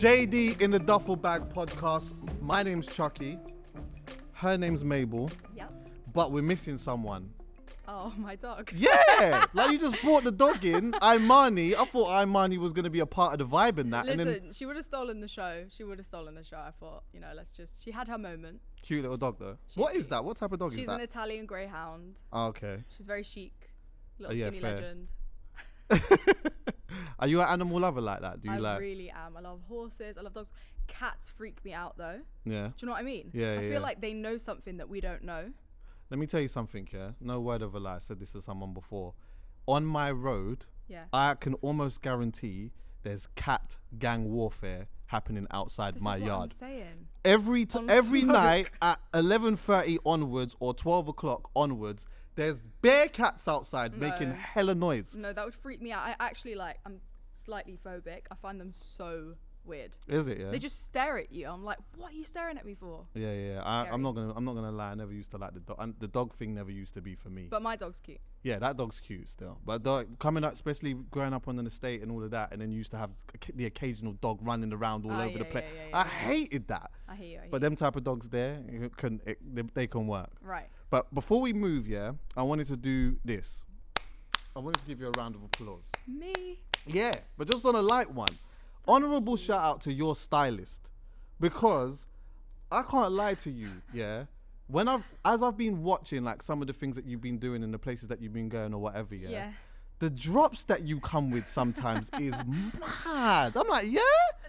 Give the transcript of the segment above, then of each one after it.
JD in the Duffle Bag podcast. My name's Chuckie. Her name's Mabel. Yep. But we're missing someone. Oh, my dog. Yeah! Like you just brought the dog in, Imani. I thought Imani was going to be a part of the vibe in that. Listen, and then, she would have stolen the show. I thought, she had her moment. cute little dog though. She's What is cute. that? What type of dog is She's that? an Italian greyhound. Oh, okay. She's very chic. Little Yeah, skinny fair. legend. Are you an animal lover like that? Do you I like? really am. I love horses. I love dogs. Cats freak me out though. Yeah. Do you know what I mean? Yeah, I yeah. feel like they know something that we don't know. Let me tell you something, yeah? No word of a lie. I said this to someone before. On my road, Yeah. I can almost guarantee there's cat gang warfare happening outside This my is what yard. I'm saying. Every On smoke. night at 11:30 onwards or 12 o'clock onwards, there's bare cats outside making No. hella noise. No, that would freak me out. I actually I'm slightly phobic. I find them so weird. Is it? Yeah. They just stare at you. I'm like, what are you staring at me for? Yeah. I'm not gonna lie. I never used to like the dog. And the dog thing never used to be for me. But my dog's cute. Yeah, that dog's cute still. But coming up, especially growing up on an estate and all of that, and then you used to have the occasional dog running around all over the place. I hated that. I hear you. But them type of dogs there, they can work. Right. But before we move, yeah, I wanted to do this. I wanted to give you a round of applause. Me? Yeah, but just on a light one. Honorable shout out to your stylist, because I can't lie to you, yeah. As I've been watching like some of the things that you've been doing in the places that you've been going or whatever, yeah. The drops that you come with sometimes is mad. I'm like, yeah.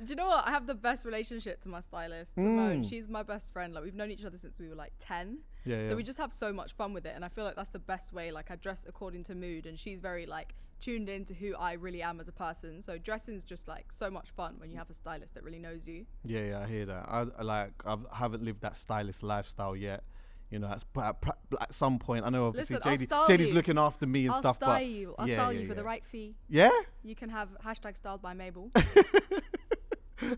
Do you know what? I have the best relationship to my stylist, Simone. She's my best friend. Like, we've known each other since we were like 10. Yeah. So we just have so much fun with it. And I feel like that's the best way. Like, I dress according to mood, and she's very like tuned into who I really am as a person. So dressing's just like so much fun when you have a stylist that really knows you. Yeah, I hear that. I haven't lived that stylist lifestyle yet. You know, at some point, I know obviously Listen, JD's looking after me and stuff. I'll style you for the right fee. Yeah? You can have hashtag styled by Mabel. I'm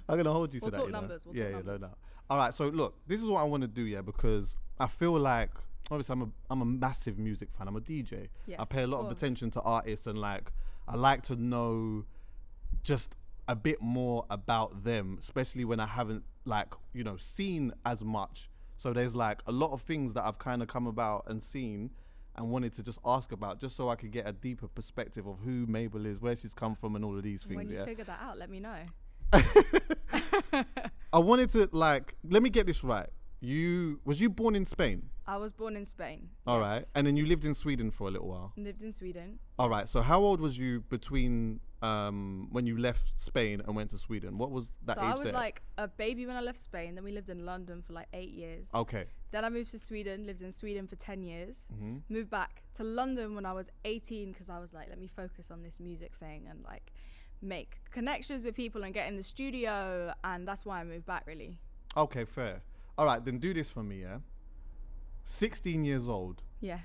going to hold you We'll to talk that. numbers. We'll Yeah, talk no numbers. doubt. All right, so look, this is what I want to do, yeah, because I feel like, obviously, I'm a massive music fan. I'm a DJ. Yes, I pay a lot of course. attention to artists, and like, I like to know just a bit more about them, especially when I haven't like, seen as much. So there's like a lot of things that I've kind of come about and seen and wanted to just ask about, just so I could get a deeper perspective of who Mabel is, where she's come from, and all of these things. When you figure that out, let me know. I wanted to let me get this right. Was you born in Spain? I was born in Spain. All yes. right. And then you lived in Sweden for a little while. Lived in Sweden. All right. So how old was you between when you left Spain and went to Sweden? What was that So age I was there? like a baby when I left Spain. Then we lived in London for like 8 years. Okay. Then I moved to Sweden, lived in Sweden for 10 years. Mm-hmm. Moved back to London when I was 18 because I was like, let me focus on this music thing and like make connections with people and get in the studio. And that's why I moved back, really. Okay, fair. All right, then do this for me, yeah? 16 years old. Yeah.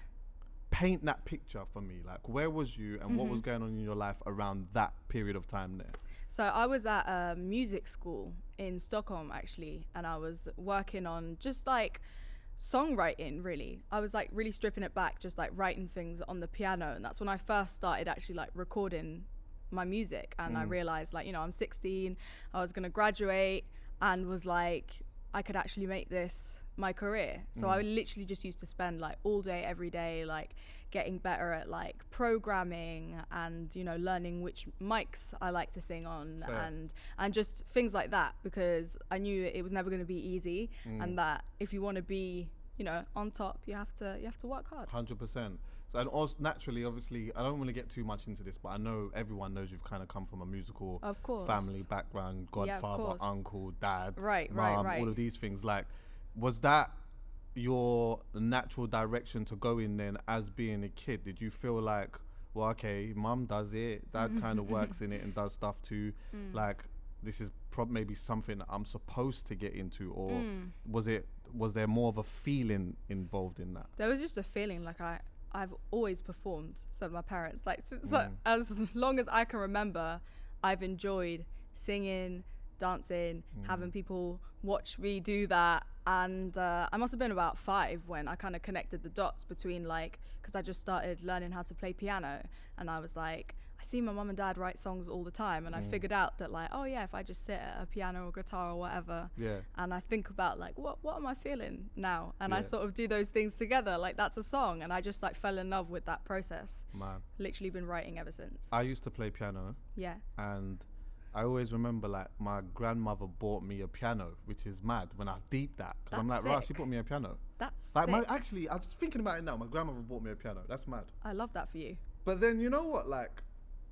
Paint that picture for me. Like, where was you and what was going on in your life around that period of time there? So I was at a music school in Stockholm, actually, and I was working on just like songwriting, really. I was like really stripping it back, just like writing things on the piano. And that's when I first started actually like recording my music. And I realized like, I'm 16, I was going to graduate, and was like, I could actually make this my career. So I literally just used to spend like all day, every day, like getting better at like programming and, learning which mics I like to sing on. Fair. and just things like that, because I knew it was never going to be easy, and that if you want to be, on top, you have to work hard. 100%. So, and also naturally, obviously, I don't want to get too much into this, but I know everyone knows you've kind of come from a musical Of course. family background, godfather, course. uncle, dad, Right. all of these things. Like, was that your natural direction to go in then as being a kid? Did you feel like, well, okay, mum does it, dad kind of works in it and does stuff too, like this is maybe something that I'm supposed to get into, or was there more of a feeling involved in that? There was just a feeling like I've always performed, said my parents. Like since as long as I can remember, I've enjoyed singing, dancing, having people watch me do that. And I must have been about 5 when I kind of connected the dots between, like, because I just started learning how to play piano, and I was like, I see my mum and dad write songs all the time, and I figured out that like, oh yeah, if I just sit at a piano or guitar or whatever, and I think about like what am I feeling now, and I sort of do those things together, like that's a song, and I just like fell in love with that process. Man, literally been writing ever since. I used to play piano. Yeah. And I always remember like my grandmother bought me a piano, which is mad when I deep that, because I'm like, right, she bought me a piano. That's like sick. actually, I'm just thinking about it now. My grandmother bought me a piano. That's mad. I love that for you. But then you know what? Like,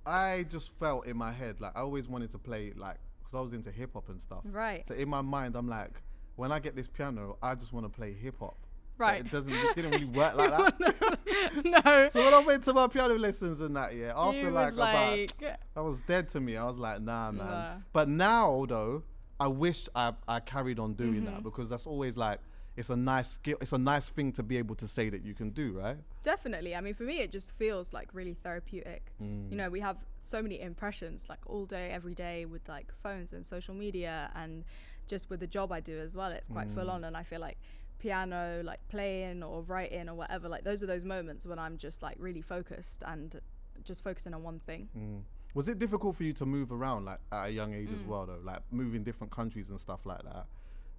I just felt in my head like I always wanted to play, like, because I was into hip hop and stuff. Right. So in my mind, I'm like, when I get this piano, I just want to play hip hop. Right. But it didn't really work like that. No. So when I went to my piano lessons and that, after You like was about, like, I was dead to me. I was like, nah, man. Nah. But now though, I wish I carried on doing that, because that's always like, it's a nice skill. It's a nice thing to be able to say that you can do, right? Definitely. I mean, for me, it just feels like really therapeutic. You know, we have so many impressions like all day, every day with like phones and social media, and just with the job I do as well, it's quite full on. And I feel like piano, like playing or writing or whatever, like those are those moments when I'm just like really focused and just focusing on one thing. Was it difficult for you to move around like at a young age as well though, like moving different countries and stuff like that?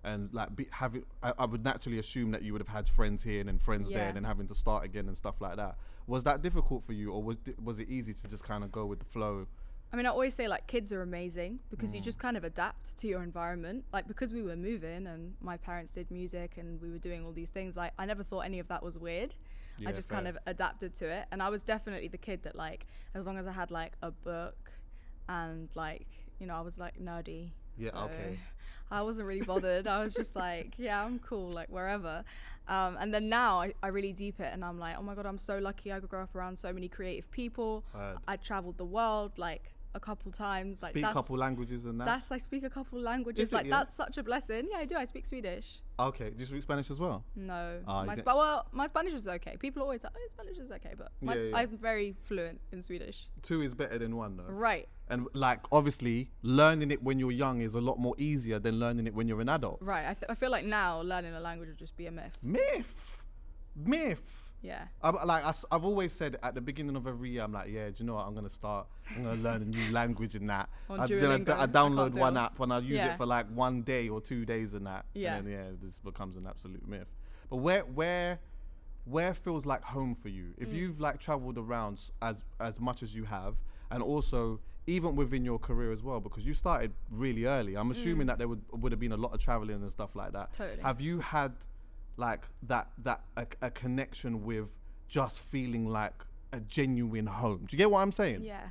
And like I would naturally assume that you would have had friends here and then friends there, and then having to start again and stuff like that. Was that difficult for you, or was it easy to just kind of go with the flow? I mean, I always say like kids are amazing because you just kind of adapt to your environment. Like because we were moving and my parents did music and we were doing all these things, like I never thought any of that was weird. I just kind of adapted to it. And I was definitely the kid that like, as long as I had like a book and like, you know, I was like nerdy. Yeah, so okay. I wasn't really bothered. I was just like, yeah, I'm cool, like wherever. And then now I really deep it and I'm like, oh my God, I'm so lucky. I grew up around so many creative people. I traveled the world like a couple times. Like speak a couple languages and that? I speak a couple languages. Like that's such a blessing. Yeah, I do. I speak Swedish. Okay. Do you speak Spanish as well? No. My Spanish is okay. People always say, oh, Spanish is okay. But I'm very fluent in Swedish. 2 is better than 1 though. Right. And like, obviously, learning it when you're young is a lot more easier than learning it when you're an adult. Right. I feel like now learning a language would just be a myth. Myth. Yeah. I've always said at the beginning of every year, I'm like, yeah, do you know what? I'm going to learn a new language and that. I download one app and I use it for like 1 day or 2 days and that. Yeah. And then, this becomes an absolute myth. But where feels like home for you? If you've like traveled around as much as you have, and also even within your career as well, because you started really early, I'm assuming that there would have been a lot of traveling and stuff like that. Totally. Have you had like a connection with just feeling like a genuine home? Do you get what I'm saying? Yeah.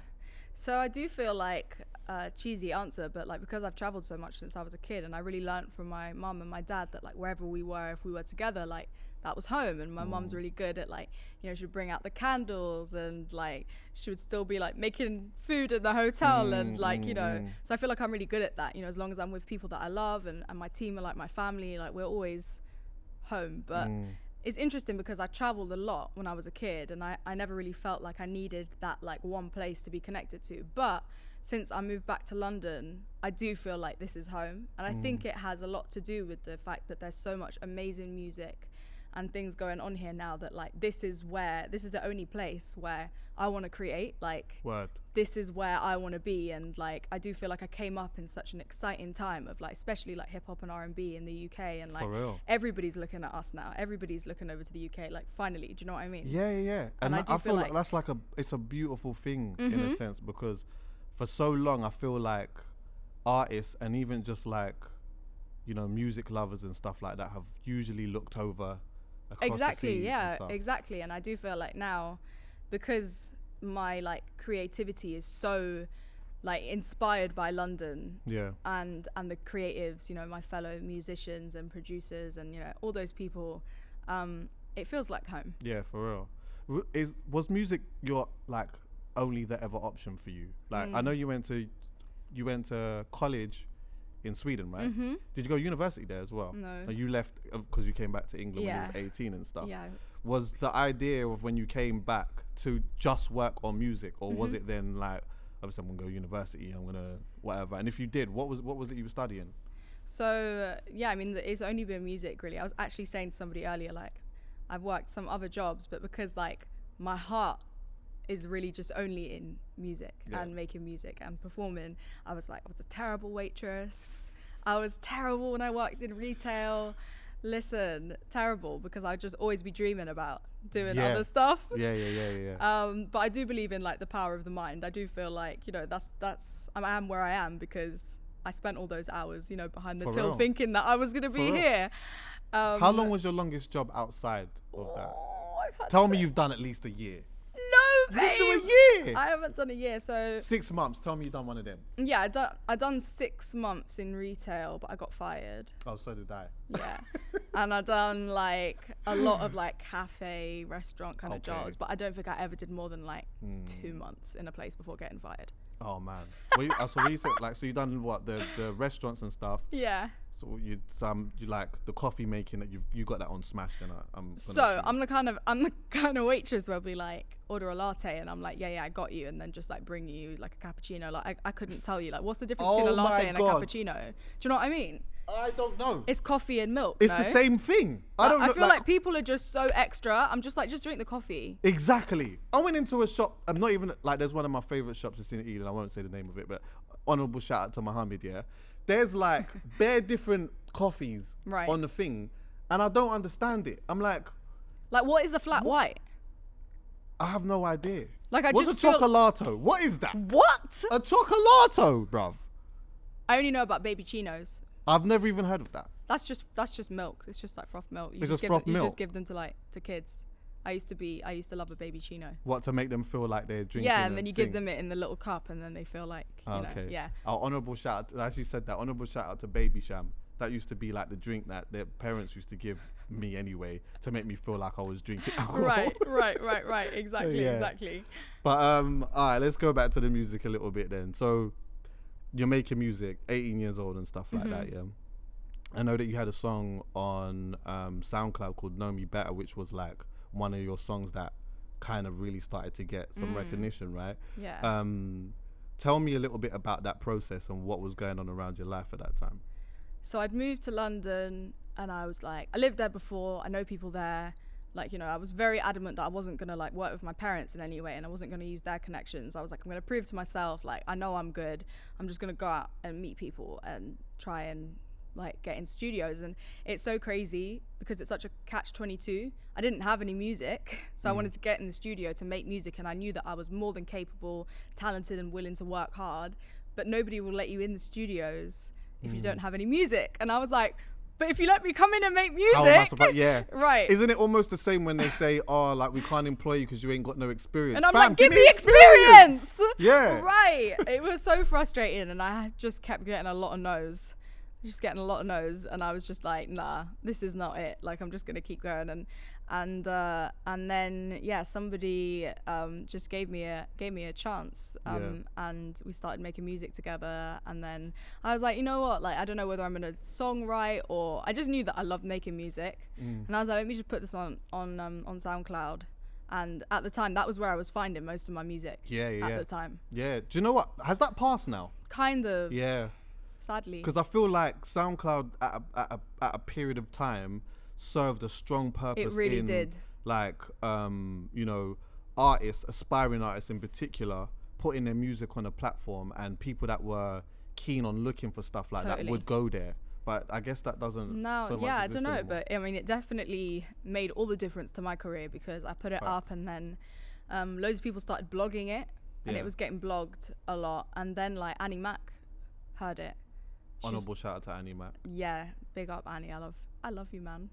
So I do feel like a cheesy answer, but like because I've traveled so much since I was a kid, and I really learned from my mum and my dad that like wherever we were, if we were together, like that was home. And my mum's really good at like, you know, she'd bring out the candles and like she would still be like making food in the hotel and like, you know, so I feel like I'm really good at that, you know, as long as I'm with people that I love and my team are like my family, like we're always home. But it's interesting because I traveled a lot when I was a kid, and I never really felt like I needed that like one place to be connected to. But since I moved back to London, I do feel like this is home, and I think it has a lot to do with the fact that there's so much amazing music and things going on here now that like this is the only place where I want to create. Like this is where I want to be, and like I do feel like I came up in such an exciting time of like, especially like hip hop and R&B in the UK, and like everybody's looking at us now. Everybody's looking over to the UK. Like finally, do you know what I mean? Yeah. And I feel like that's like it's a beautiful thing in a sense, because for so long I feel like artists and even just like, you know, music lovers and stuff like that have usually looked over exactly exactly. And I do feel like now, because my like creativity is so like inspired by London and the creatives, you know, my fellow musicians and producers and, you know, all those people, it feels like home. Yeah, for real. Was music your like only the ever option for you? Like I know you went to college in Sweden, right? Did you go to university there as well? No. You left because you came back to England when you was 18 and stuff. Yeah. Was the idea of when you came back to just work on music, or was it then like, obviously I'm gonna go to university, I'm gonna whatever? And if you did, what was it you were studying? So yeah, I mean, it's only been music really. I was actually saying to somebody earlier, like I've worked some other jobs, but because like my heart is really just only in music and making music and performing. I was a terrible waitress. I was terrible when I worked in retail. Listen, terrible, because I'd just always be dreaming about doing other stuff. But I do believe in like the power of the mind. I do feel like, you know, that's I am where I am because I spent all those hours, you know, behind the till thinking that I was going to be here. How long was your longest job outside of that? Tell me you've done at least a year. No, babe. You didn't do a year. I haven't done a year, so 6 months. Tell me you've done one of them. Yeah, I done 6 months in retail, but I got fired. Oh, so did I. Yeah, and I done like a lot of like cafe, restaurant kind of jobs, but I don't think I ever did more than like 2 months in a place before getting fired. Oh man. So you done what, the restaurants and stuff? Yeah. So you like the coffee making that you got that on Smash, then I'm the kind of waitress where we like order a latte and I'm like yeah I got you, and then just like bring you like a cappuccino. Like I couldn't tell you like what's the difference between a latte and a cappuccino. Do you know what I mean? I don't know. It's coffee and milk. It's the same thing. I feel like people are just so extra. I'm just like, just drink the coffee. Exactly. I went into a shop. I'm not even like, there's one of my favorite shops in Eden. I won't say the name of it, but honorable shout out to Muhammad. Yeah. There's like bare different coffees on the thing, and I don't understand it. I'm like what is a flat white? I have no idea. Like what's a chocolato? What is that? What? A chocolato, bruv. I only know about baby chinos. I've never even heard of that. That's just milk. It's just like frothed milk. You it's just frothed milk. You just give them to kids. I used to love a baby chino. What, to make them feel like they're drinking? Yeah, and then you give them it in the little cup, and then they feel like you know, yeah. Our honourable shout out, as you said that, honourable shout out to Baby Sham. That used to be like the drink that their parents used to give me anyway to make me feel like I was drinking alcohol. Right. Exactly. But all right, let's go back to the music a little bit then. So you're making music, 18 years old and stuff like that, yeah. I know that you had a song on SoundCloud called Know Me Better, which was like one of your songs that kind of really started to get some recognition, right? Yeah. Tell me a little bit about that process and what was going on around your life at that time. So I'd moved to London and I was like, I lived there before, I know people there. Like, you know, I was very adamant that I wasn't going to like work with my parents in any way, and I wasn't going to use their connections. I was like, I'm going to prove to myself, like, I know I'm good. I'm just going to go out and meet people and try and like get in studios. And it's so crazy because it's such a catch-22. I didn't have any music, so I wanted to get in the studio to make music, and I knew that I was more than capable, talented and willing to work hard, but nobody will let you in the studios if you don't have any music. And I was like, but if you let me come in and make music, right. Isn't it almost the same when they say, oh, like, we can't employ you because you ain't got no experience? And I'm like, give me experience. Yeah. Right. It was so frustrating, and I just kept getting a lot of no's. And I was just like, nah, this is not it. Like, I'm just gonna keep going. And then somebody just gave me a chance. And we started making music together. And then I was like, you know what? Like, I don't know whether I'm gonna songwrite, or I just knew that I loved making music. And I was like, let me just put this on SoundCloud. And at the time, that was where I was finding most of my music. At the time. Yeah. Do you know what? Has that passed now? Kind of. Yeah. Sadly. Because I feel like SoundCloud at a period of time served a strong purpose. It really did. Like, you know, artists, aspiring artists in particular, putting their music on a platform, and people that were keen on looking for stuff like that would go there. But I guess that doesn't. No, so much I don't know. anymore. But I mean, it definitely made all the difference to my career, because I put it up, and then loads of people started blogging it, and it was getting blogged a lot. And then like Annie Mac heard it. Honorable shout out to Annie Mac. Yeah, big up Annie. I love you, man.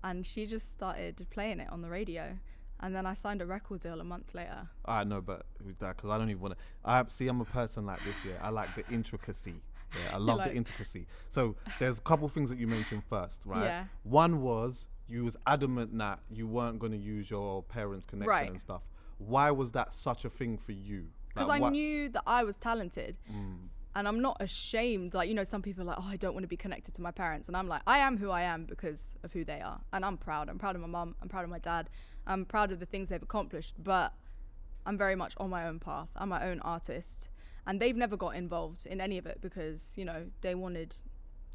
And she just started playing it on the radio, and then I signed a record deal a month later. I know, but with that, because I don't even want to. I'm a person like this. Yeah, I like the intricacy. Yeah, I love the intricacy. So there's a couple things that you mentioned first, right? Yeah. One was you was adamant that you weren't going to use your parents' connection and stuff. Why was that such a thing for you? Because I knew that I was talented. And I'm not ashamed. Like, you know, some people are like, oh, I don't want to be connected to my parents. And I'm like, I am who I am because of who they are. And I'm proud. I'm proud of my mum. I'm proud of my dad. I'm proud of the things they've accomplished. But I'm very much on my own path. I'm my own artist. And they've never got involved in any of it because, you know, they wanted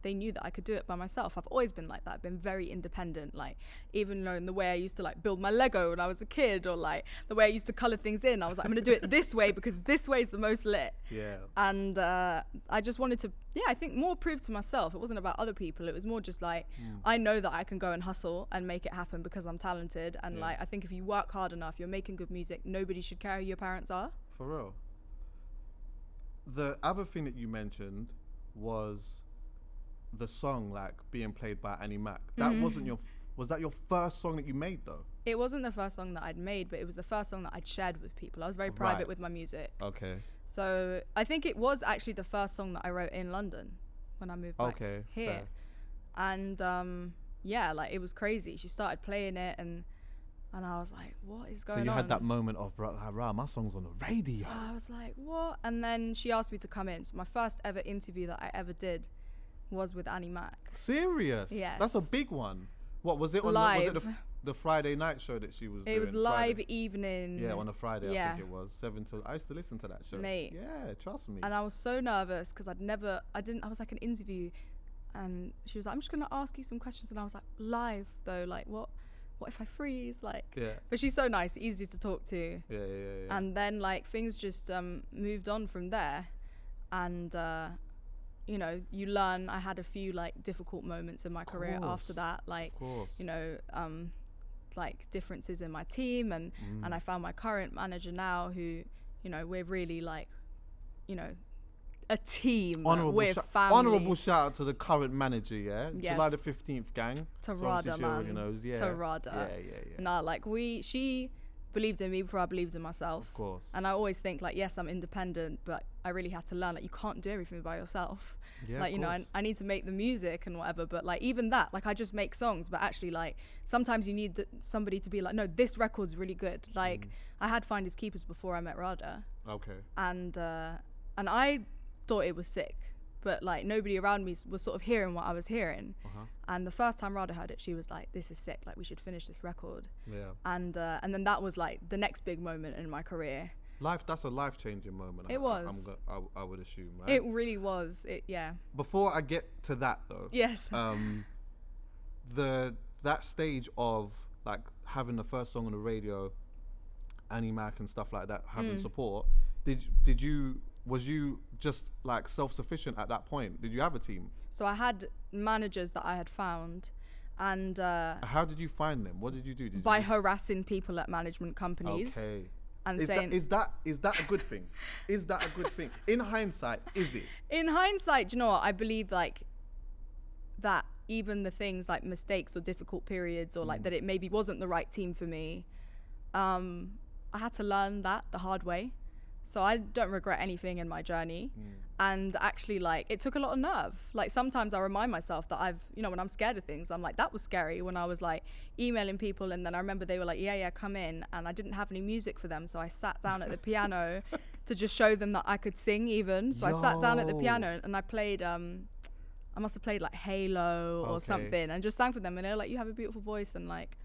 they knew that I could do it by myself. I've always been like that. I've been very independent, like even in the way I used to like build my Lego when I was a kid, or like the way I used to color things in. I was like, I'm gonna do it this way because this way is the most lit. Yeah. And I just wanted to, I think more prove to myself. It wasn't about other people. It was more just like, I know that I can go and hustle and make it happen because I'm talented. And like, I think if you work hard enough, you're making good music, nobody should care who your parents are. For real. The other thing that you mentioned was the song like being played by Annie Mac. That wasn't was that your first song that you made though? It wasn't the first song that I'd made, but it was the first song that I'd shared with people. I was very private with my music. Okay. So I think it was actually the first song that I wrote in London when I moved back here. Fair. And like it was crazy. She started playing it and I was like, what is going on? So you had that moment of, rah, my song's on the radio. I was like, what? And then she asked me to come in. So my first ever interview that I ever did was with Annie Mac. Serious? Yes. That's a big one. What was it on live? Was it the Friday night show that she was doing? It was live Friday? evening. Yeah, on a Friday, I think it was 7 till. I used to listen to that show. Mate. Yeah, trust me. And I was so nervous because I was like an interview, and she was like, I'm just gonna ask you some questions, and I was like, live though, like what if I freeze, like. Yeah. But she's so nice, easy to talk to. Yeah. And then like things just moved on from there, and you learn. I had a few like difficult moments in my career after that, like like differences in my team, and I found my current manager now, who we're really like a team. We're family. Honourable shout out to the current manager, Yes. July the 15th gang. Tarada, man. Tarada. Yeah. Nah, like she believed in me before I believed in myself. Of course. And I always think like, yes, I'm independent, but I really had to learn that you can't do everything by yourself. Yeah, like, I need to make the music and whatever, but like even that, like I just make songs, but actually like sometimes you need somebody to be like, no, this record's really good. Like I had Finders Keepers before I met Rada. Okay. And I thought it was sick, but like nobody around me was sort of hearing what I was hearing. And the first time Rada heard it, she was like, this is sick, like we should finish this record. Yeah. And then that was like the next big moment in my career. That's a life-changing moment. It was. I would assume, right? It really was. Before I get to that though. Yes. That stage of like having the first song on the radio, Annie Mac and stuff like that, having support, was you just like self-sufficient at that point? Did you have a team? So I had managers that I had found, and how did you find them? What did you do? By harassing people at management companies. Okay. And is saying, that a good thing? Is that a good thing? In hindsight, is it? In hindsight, do you know what? I believe like that even the things like mistakes or difficult periods, or like that it maybe wasn't the right team for me, I had to learn that the hard way. So I don't regret anything in my journey. And actually, like, it took a lot of nerve. Like, sometimes I remind myself that when I'm scared of things, I'm like, that was scary when I was like emailing people. And then I remember they were like, yeah, come in. And I didn't have any music for them. So I sat down at the piano to just show them that I could sing even. So I sat down at the piano and I played, I must have played like Halo or something, and just sang for them. And they were like, you have a beautiful voice. And like,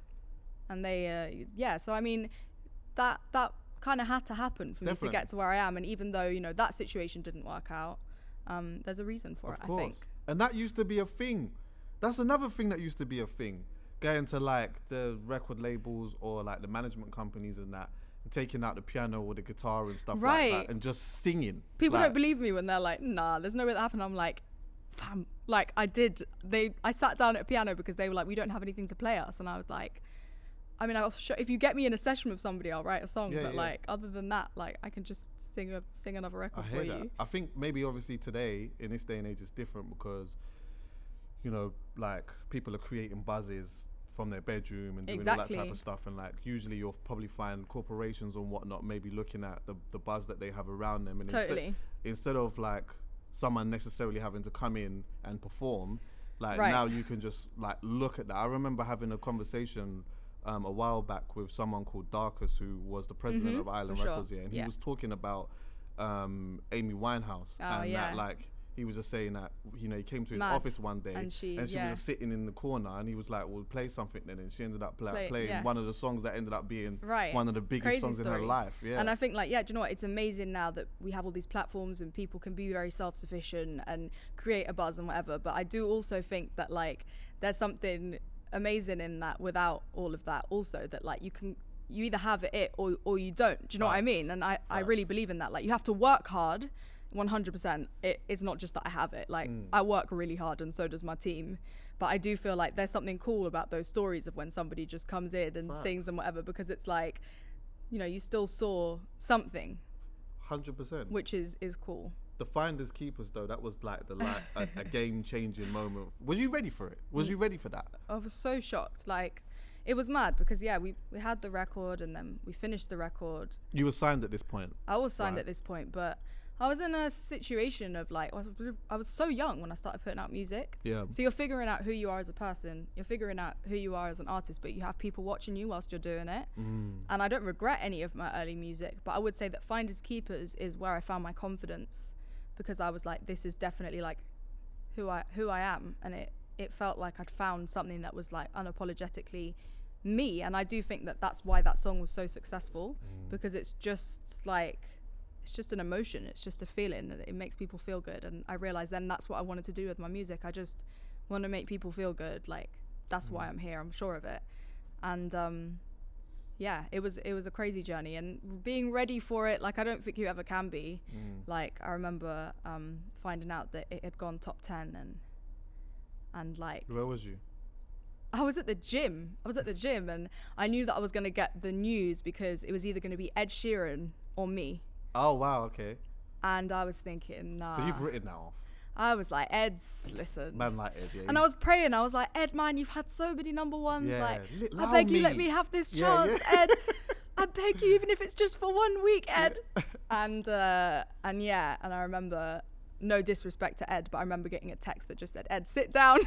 and they, so I mean, that kind of had to happen for me to get to where I am. And even though that situation didn't work out, there's a reason for it, I think. And that used to be a thing. That's another thing that used to be a thing, going to like the record labels or like the management companies and that, and taking out the piano or the guitar and stuff like that and just singing. People don't believe me when they're like, nah, there's no way that happened. I'm like, fam, like I sat down at a piano because they were like, we don't have anything to play us. And I was like, I mean, if you get me in a session with somebody, I'll write a song. Like, other than that, like, I can just sing another record for you. I think maybe obviously today, in this day and age, it's different because, like, people are creating buzzes from their bedroom and doing all that type of stuff. And, like, usually you'll probably find corporations and whatnot maybe looking at the buzz that they have around them. And instead of, like, someone necessarily having to come in and perform, like, now you can just, like, look at that. I remember having a conversation a while back with someone called Darkus, who was the president of Island Records, and he was talking about Amy Winehouse, and that like he was just saying that, you know, he came to his Mad. office one day And she was just sitting in the corner, and he was like, well, play something then. And she ended up playing one of the songs that ended up being one of the biggest Crazy songs story. in her life. Yeah. And I think, like, do you know what? It's amazing now that we have all these platforms and people can be very self-sufficient and create a buzz and whatever. But I do also think that, like, there's something amazing in that without all of that also, that, like, you either have it or you don't. Do you know what I mean? And I really believe in that. Like, you have to work hard. 100%. It's not just that I have it. Like, I work really hard, and so does my team. But I do feel like there's something cool about those stories of when somebody just comes in and sings and whatever, because it's like, you know, you still saw something. 100%. Which is cool. The Finders Keepers, though, that was like a game-changing moment. Was you ready for it? Was you ready for that? I was so shocked. Like, it was mad because, yeah, we had the record and then we finished the record. You were signed at this point? I was signed at this point, but I was in a situation of, like, I was so young when I started putting out music. Yeah. So you're figuring out who you are as a person. You're figuring out who you are as an artist, but you have people watching you whilst you're doing it. And I don't regret any of my early music, but I would say that Finders Keepers is where I found my confidence, because I was like, this is definitely, like, who I am. And it felt like I'd found something that was, like, unapologetically me. And I do think that that's why that song was so successful, because it's just like, it's just an emotion, it's just a feeling, it makes people feel good. And I realized then that's what I wanted to do with my music. I just want to make people feel good. Like, that's why I'm here, I'm sure of it. And yeah, it was a crazy journey, and being ready for it, like, I don't think you ever can be. Like, I remember finding out that it had gone top 10, and like, where was you? I was at the gym, and I knew that I was going to get the news because it was either going to be Ed Sheeran or me. Oh, wow, okay. And I was thinking, nah. So you've written that off? I was like, Ed's, listen. Man like Ed, yeah. And I was praying, I was like, Ed, man, you've had so many number ones. Yeah. Like, I beg you, let me have this chance, Ed. I beg you, even if it's just for 1 week, Ed. And yeah, and I remember, no disrespect to Ed, but I remember getting a text that just said, Ed, sit down.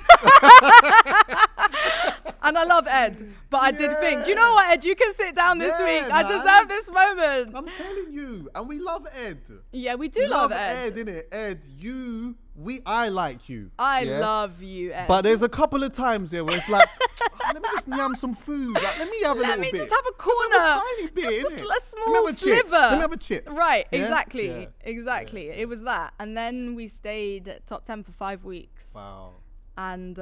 And I love Ed, but I did think, do you know what, Ed, you can sit down this week. I deserve this moment. I'm telling you, and we love Ed. Yeah, we do love Ed. Innit? Ed, I like you. I love you, Ed. But there's a couple of times there where it's like, let me just yam some food. Like, let me have a little bit. Let me just have a corner. Just have a tiny bit, just a small sliver. Let me have a chip. Right, Yeah? exactly. Yeah. It was that. And then we stayed at top 10 for 5 weeks. Wow. And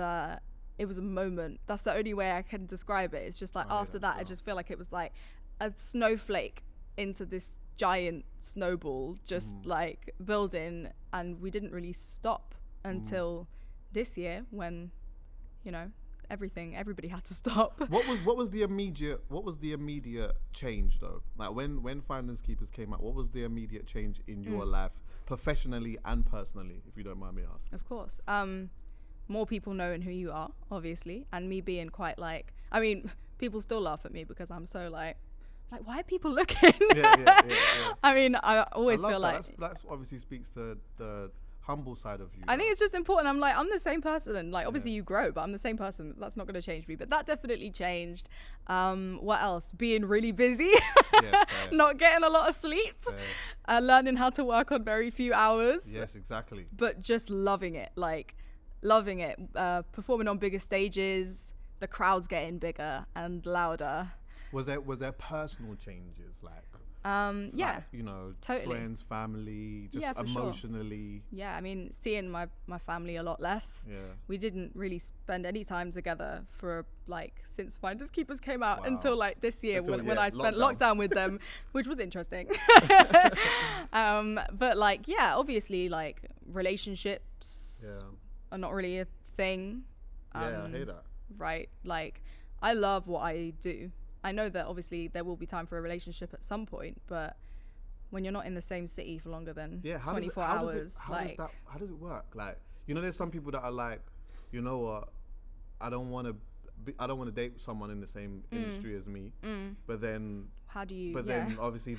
it was a moment. That's the only way I can describe it. It's just like, after that, I just feel like it was like a snowflake into this giant snowball, just like building, and we didn't really stop until this year, when, you know, everybody had to stop. What was the immediate change though? Like, when Finders Keepers came out, what was the immediate change in your life, professionally and personally, if you don't mind me asking? Of course. More people knowing who you are, obviously, and me being quite like, I mean, people still laugh at me because I'm so like, why are people looking? Yeah. I mean, I always feel like that's obviously speaks to the humble side of you. I think it's just important. I'm like, I'm the same person, and like, obviously you grow, but I'm the same person. That's not going to change me, but that definitely changed. What else? Being really busy, not getting a lot of sleep, learning how to work on very few hours. Yes, exactly. But just loving it, performing on bigger stages, the crowds getting bigger and louder. Was there personal changes, like yeah, like, you know, totally. friends, family, just emotionally? Sure. Yeah, I mean, seeing my family a lot less. Yeah. We didn't really spend any time together for like since Finders Keepers came out until like this year when I spent lockdown with them, which was interesting. But like, yeah, obviously like relationships are not really a thing. Yeah, I hear that. Right, like I love what I do. I know that obviously there will be time for a relationship at some point, but when you're not in the same city for longer than 24 hours, how does it work? Like, you know, there's some people that are like, you know what, I don't want to date someone in the same industry as me. But then then obviously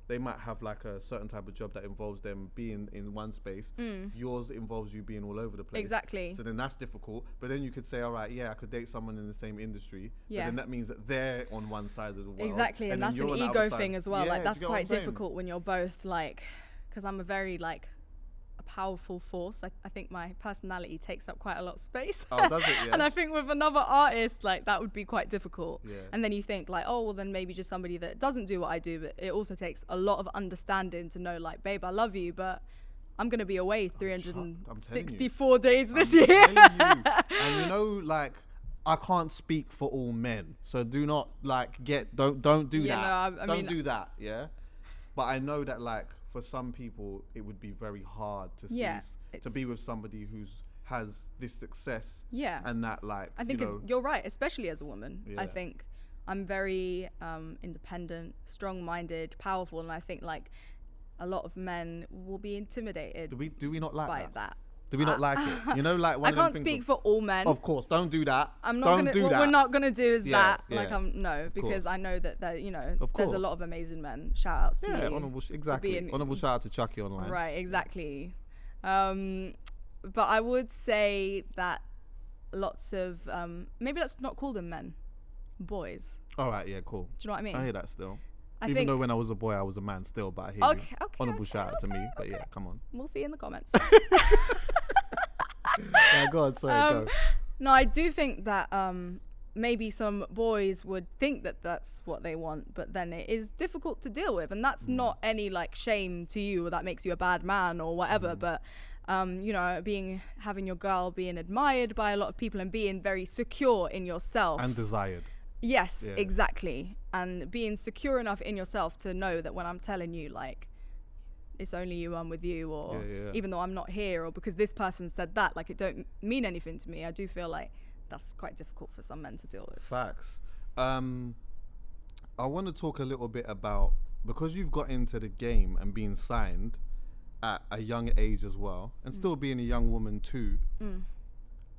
they might have like a certain type of job that involves them being in one space. Yours involves you being all over the place. Exactly. So then that's difficult. But then you could say, all right, I could date someone in the same industry. Yeah. But then that means that they're on one side of the world. Exactly. And that's an ego thing as well. Yeah, like that's quite difficult when you're both like, because I'm a very like a powerful force. I think my personality takes up quite a lot of space. Oh, does it? Yeah. And I think with another artist, like that would be quite difficult. Yeah. And then you think like, oh, well then maybe just somebody that doesn't do what I do, but it also takes a lot of understanding to know like, babe, I love you, but I'm going to be away 364 days this year. And you know, like, I can't speak for all men, so do not like don't do that. No, I don't mean, do that, yeah. But I know that like for some people it would be very hard to to be with somebody has this success. Yeah. And that like I think you're right, especially as a woman. Yeah. I think I'm very independent, strong-minded, powerful, and I think like a lot of men will be intimidated. Do we not like by that? Do we not like it? You know, like one I of them can't things speak for all men. Of course, don't do that. What we're not gonna do is that. Yeah, like because I know that there, Of there's course. a lot of amazing men. Shout outs to you. Honorable shout out to Chuckie Online. Right, exactly. But I would say that lots of maybe let's not call them men, boys. All right, yeah, cool. Do you know what I mean? I hear that still. I Even think though when I was a boy, I was a man still, but I hear you. Honorable shout out to me, but yeah, come on. We'll see in the comments. Yeah, go on, sorry, go. No, I do think that maybe some boys would think that that's what they want, but then it is difficult to deal with, and that's not any like shame to you or that makes you a bad man or whatever, but having your girl being admired by a lot of people and being very secure in yourself And desired. Yes, Yeah. exactly. And being secure enough in yourself to know that when I'm telling you, like, it's only you, I'm with you, or even though I'm not here, or because this person said that, like, it don't mean anything to me. I do feel like that's quite difficult for some men to deal with. Facts. I want to talk a little bit about, because you've got into the game and being signed at a young age as well, and still being a young woman too,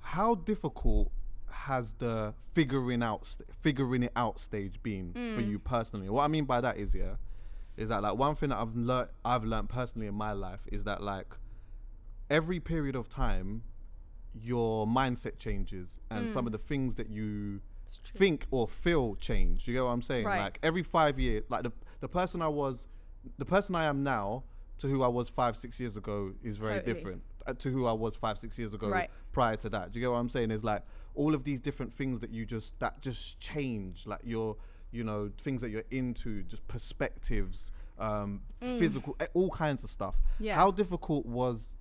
how difficult has the figuring it out stage been for you personally? What I mean by that is that like one thing that I've learned personally in my life is that like every period of time your mindset changes and some of the things that you think or feel change. You get what I'm saying? Right. Like every 5 years, like the person I am now to who I was 5-6 years ago is very different to who I was 5-6 years ago prior to that. Do you get what I'm saying? Is like all of these different things that just change, like your, things that you're into, just perspectives, physical, all kinds of stuff. Yeah. How difficult was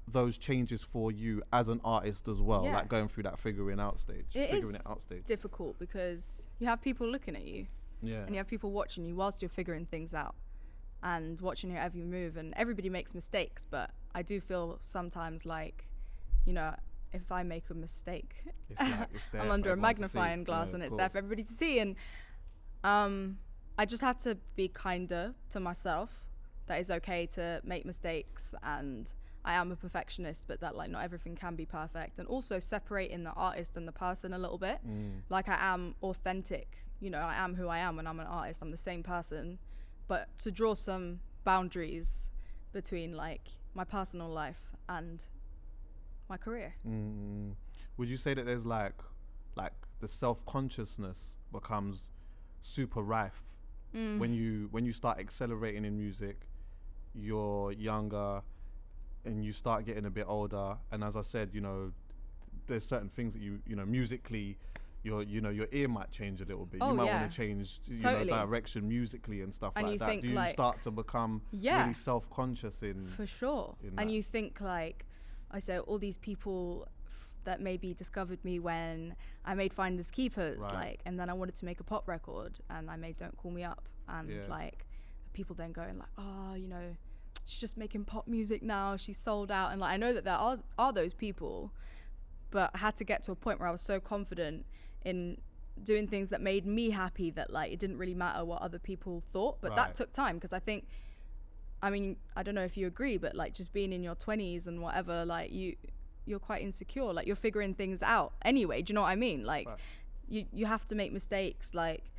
those changes for you as an artist as well, like going through that figuring it out stage? It is difficult because you have people looking at you, and you have people watching you whilst you're figuring things out and watching your every move, and everybody makes mistakes, but I do feel sometimes like, if I make a mistake, it's there I'm under a magnifying glass, and it's there for everybody to see. And I just had to be kinder to myself, that it's okay to make mistakes, and I am a perfectionist, but that like not everything can be perfect, and also separating the artist and the person a little bit. Like I am authentic, I am who I am when I'm an artist. I'm the same person, but to draw some boundaries between like my personal life and my career. Would you say that there's like the self-consciousness becomes super rife when you start accelerating in music? You're younger and you start getting a bit older, and as I said, there's certain things that you musically your ear might change a little bit. You might want to change direction musically and stuff and like that. Do you start to become really self-conscious for sure? And you think like, I say, all these people that maybe discovered me when I made Finders Keepers, and then I wanted to make a pop record, and I made Don't Call Me Up, and like people then going like, oh, she's just making pop music now, she's sold out, and like I know that there are those people, but I had to get to a point where I was so confident in doing things that made me happy that like it didn't really matter what other people thought. But that took time, because I think, I mean, I don't know if you agree, but like just being in your 20s and whatever, like you're quite insecure, like you're figuring things out anyway. Do you know what I mean? Like you have to make mistakes. Like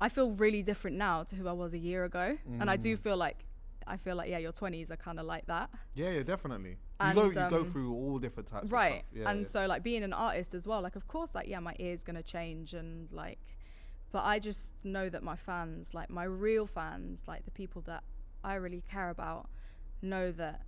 I feel really different now to who I was a year ago, and I feel like your 20s are kind of like that. Yeah, definitely. You go through all different types of stuff. So like being an artist as well, like of course like my ear's gonna change, and like, but I just know that my fans, like my real fans, like the people that I really care about, know that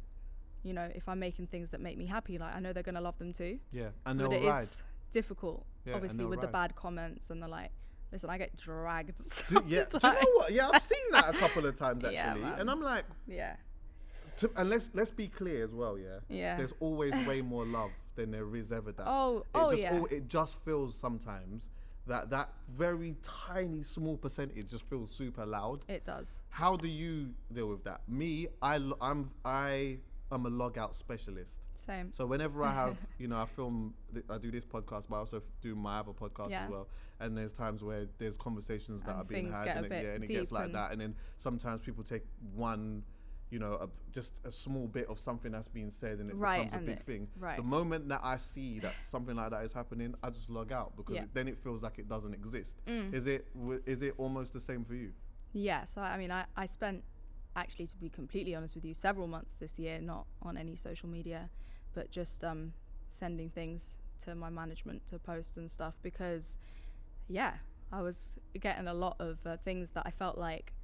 you know, if I'm making things that make me happy, like I know they're gonna love them too. Yeah, and But they'll it ride. is difficult, Yeah, obviously, and with the they'll bad comments and the like. Listen, I get dragged. Yeah, do you know what? Yeah, I've seen that a couple of times Yeah, actually, man. and I'm like, Yeah. and let's be clear as well. Yeah. Yeah. There's always way more love than there is ever that. It just feels sometimes that very tiny small percentage just feels super loud. It does. How do you deal with that? Me, I'm a log out specialist. Same. So whenever I have, you know, I do this podcast, but I also do my other podcast as well. And there's times where there's conversations that are being had, and it gets like that. And then sometimes people take one, you know, just a small bit of something that's being said, and it becomes a big thing. Right. The moment that I see that something like that is happening, I just log out, because then it feels like it doesn't exist. Is it almost the same for you? Yeah. So I mean, I spent, actually, to be completely honest with you, several months this year not on any social media, but just sending things to my management to post and stuff, because I was getting a lot of things that I felt like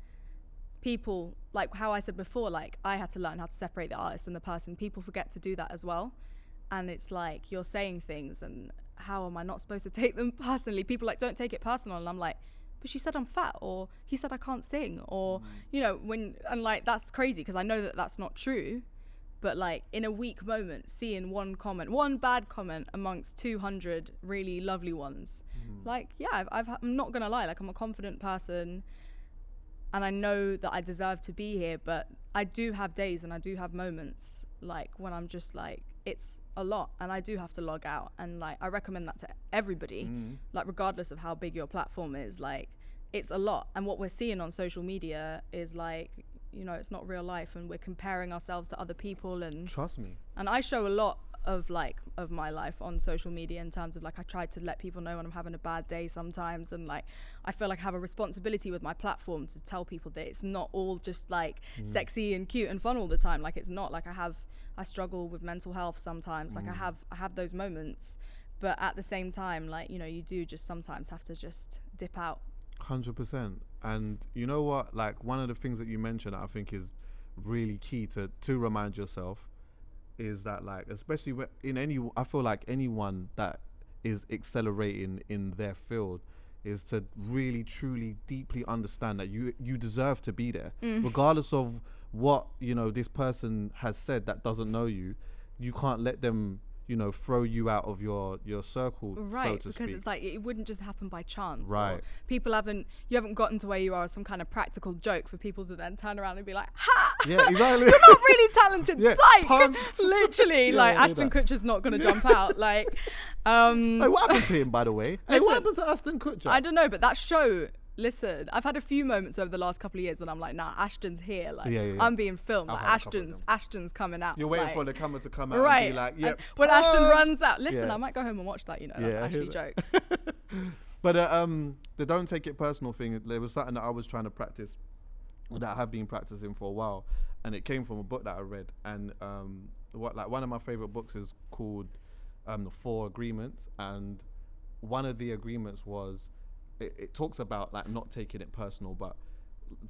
people, like how I said before, like I had to learn how to separate the artist and the person. People forget to do that as well, and it's like you're saying things, and how am I not supposed to take them personally? People like, don't take it personal, and I'm like, but she said I'm fat, or he said I can't sing, or you know, and like that's crazy, because I know that that's not true. But like in a weak moment, seeing one bad comment amongst 200 really lovely ones, like, I'm not gonna lie, like I'm a confident person, and I know that I deserve to be here, but I do have days and I do have moments like when I'm just like, it's a lot, and I do have to log out. And like I recommend that to everybody, like regardless of how big your platform is, like it's a lot. And what we're seeing on social media is like, you know, it's not real life, and we're comparing ourselves to other people. And trust me, and I show a lot of my life on social media, in terms of like I try to let people know when I'm having a bad day sometimes, and like I feel like I have a responsibility with my platform to tell people that it's not all just like sexy and cute and fun all the time. Like it's not. Like I struggle with mental health sometimes. Like I have those moments, but at the same time, like, you know, you do just sometimes have to just dip out. 100%. And you know what, like one of the things that you mentioned that I think is really key to remind yourself is that, like, especially I feel like anyone that is accelerating in their field is to really truly deeply understand that you deserve to be there, regardless of what, you know, this person has said that doesn't know you. You can't let them, you know, throw you out of your circle, right? So to because speak. It's like it wouldn't just happen by chance, right? Or you haven't gotten to where you are as some kind of practical joke for people to then turn around and be like, ha! Yeah, exactly. You're not really talented, psych! Punked. Literally, like Ashton Kutcher's not gonna jump out. Like, hey, what happened to him, by the way? Hey, what happened to Ashton Kutcher? I don't know, but that show. Listen, I've had a few moments over the last couple of years when I'm like, nah, Ashton's here. Like, I'm being filmed. Like, Ashton's coming out. You're waiting like, for the camera to come out right. and be like, yep. When Ashton runs out, listen, I might go home and watch that, you know, that's actually jokes. But the don't take it personal thing, there was something that I was trying to practice, that I have been practicing for a while, and it came from a book that I read. And one of my favorite books is called The 4 Agreements, and one of the agreements was, it talks about like not taking it personal, but